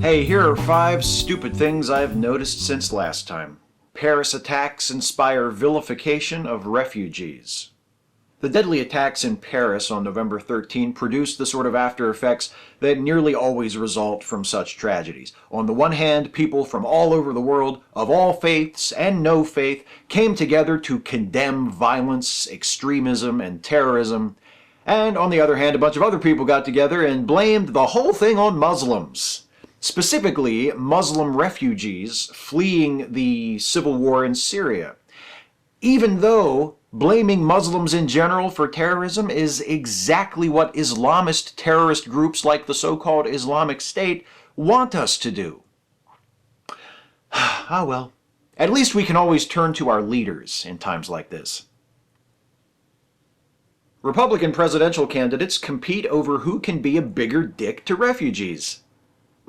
Hey, here are 5 stupid things I've noticed since last time. Paris attacks inspire vilification of refugees. The deadly attacks in Paris on November 13 produced the sort of after effects that nearly always result from such tragedies. On the one hand, people from all over the world, of all faiths and no faith, came together to condemn violence, extremism, and terrorism. And on the other hand, a bunch of other people got together and blamed the whole thing on Muslims. Specifically, Muslim refugees fleeing the civil war in Syria. Even though blaming Muslims in general for terrorism is exactly what Islamist terrorist groups like the so-called Islamic State want us to do. Ah well, at least we can always turn to our leaders in times like this. Republican presidential candidates compete over who can be a bigger dick to refugees.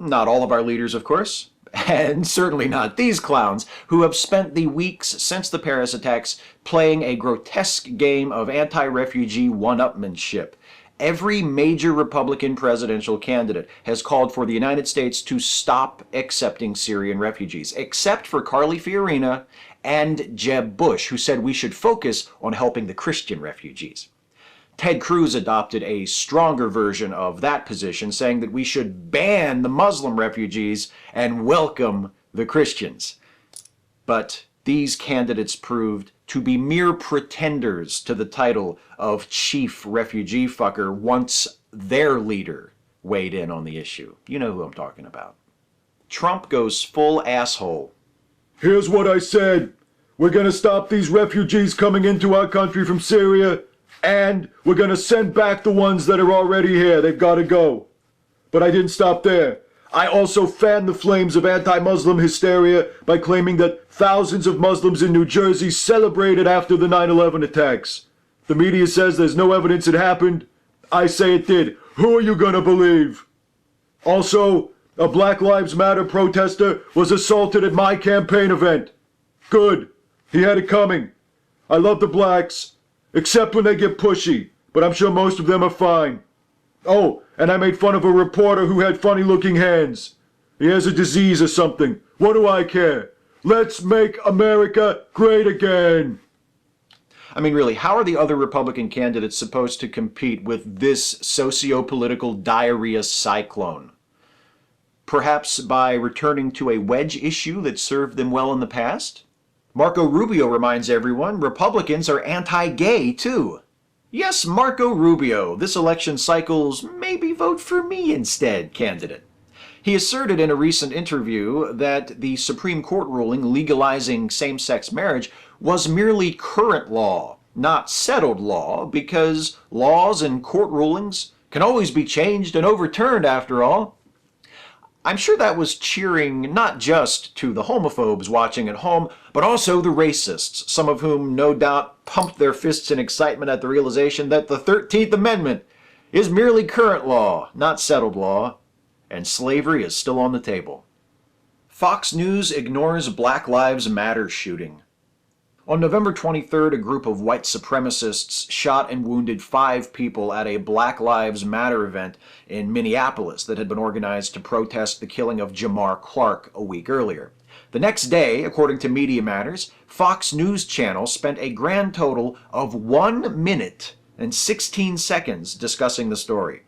Not all of our leaders, of course, and certainly not these clowns, who have spent the weeks since the Paris attacks playing a grotesque game of anti-refugee one-upmanship. Every major Republican presidential candidate has called for the United States to stop accepting Syrian refugees, except for Carly Fiorina and Jeb Bush, who said we should focus on helping the Christian refugees. Ted Cruz adopted a stronger version of that position, saying that we should ban the Muslim refugees and welcome the Christians. But these candidates proved to be mere pretenders to the title of chief refugee fucker once their leader weighed in on the issue. You know who I'm talking about. Trump goes full asshole. Here's what I said. We're gonna stop these refugees coming into our country from Syria. And we're going to send back the ones that are already here. They've got to go. But I didn't stop there. I also fanned the flames of anti-Muslim hysteria by claiming that thousands of Muslims in New Jersey celebrated after the 9/11 attacks. The media says there's no evidence it happened. I say it did. Who are you going to believe? Also, a Black Lives Matter protester was assaulted at my campaign event. Good. He had it coming. I love the blacks. Except when they get pushy, but I'm sure most of them are fine. Oh, and I made fun of a reporter who had funny-looking hands. He has a disease or something. What do I care? Let's make America great again. I mean, really, how are the other Republican candidates supposed to compete with this socio-political diarrhea cyclone? Perhaps by returning to a wedge issue that served them well in the past? Marco Rubio reminds everyone Republicans are anti-gay, too. Yes, Marco Rubio, this election cycle's maybe vote for me instead candidate. He asserted in a recent interview that the Supreme Court ruling legalizing same-sex marriage was merely current law, not settled law, because laws and court rulings can always be changed and overturned after all. I'm sure that was cheering not just to the homophobes watching at home, but also the racists, some of whom no doubt pumped their fists in excitement at the realization that the 13th Amendment is merely current law, not settled law, and slavery is still on the table. Fox News ignores Black Lives Matter shooting. On November 23rd, a group of white supremacists shot and wounded 5 people at a Black Lives Matter event in Minneapolis that had been organized to protest the killing of Jamar Clark a week earlier. The next day, according to Media Matters, Fox News Channel spent a grand total of 1 minute and 16 seconds discussing the story.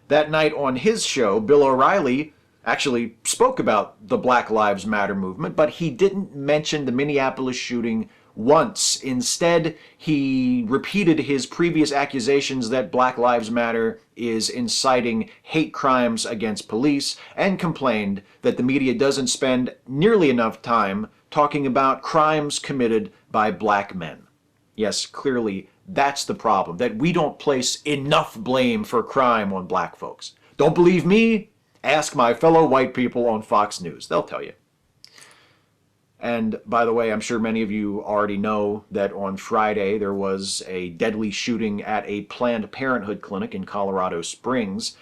That night on his show, Bill O'Reilly actually spoke about the Black Lives Matter movement, but he didn't mention the Minneapolis shooting once. Instead, he repeated his previous accusations that Black Lives Matter is inciting hate crimes against police and complained that the media doesn't spend nearly enough time talking about crimes committed by black men. Yes, clearly that's the problem, that we don't place enough blame for crime on black folks. Don't believe me? Ask my fellow white people on Fox News. They'll tell you. And by the way, I'm sure many of you already know that on Friday there was a deadly shooting at a Planned Parenthood clinic in Colorado Springs.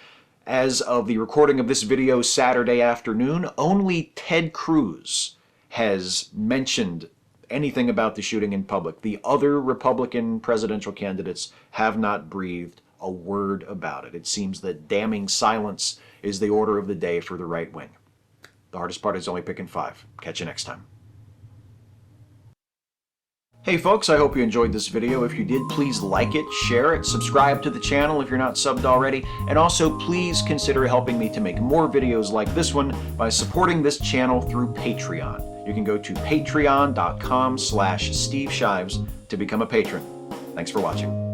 As of the recording of this video Saturday afternoon, only Ted Cruz has mentioned anything about the shooting in public. The other Republican presidential candidates have not breathed a word about it. It seems that damning silence is the order of the day for the right wing. The hardest part is only picking 5. Catch you next time. Hey folks, I hope you enjoyed this video. If you did, please like it, share it, subscribe to the channel if you're not subbed already, and also please consider helping me to make more videos like this one by supporting this channel through Patreon. You can go to patreon.com/Steve Shives to become a patron. Thanks for watching.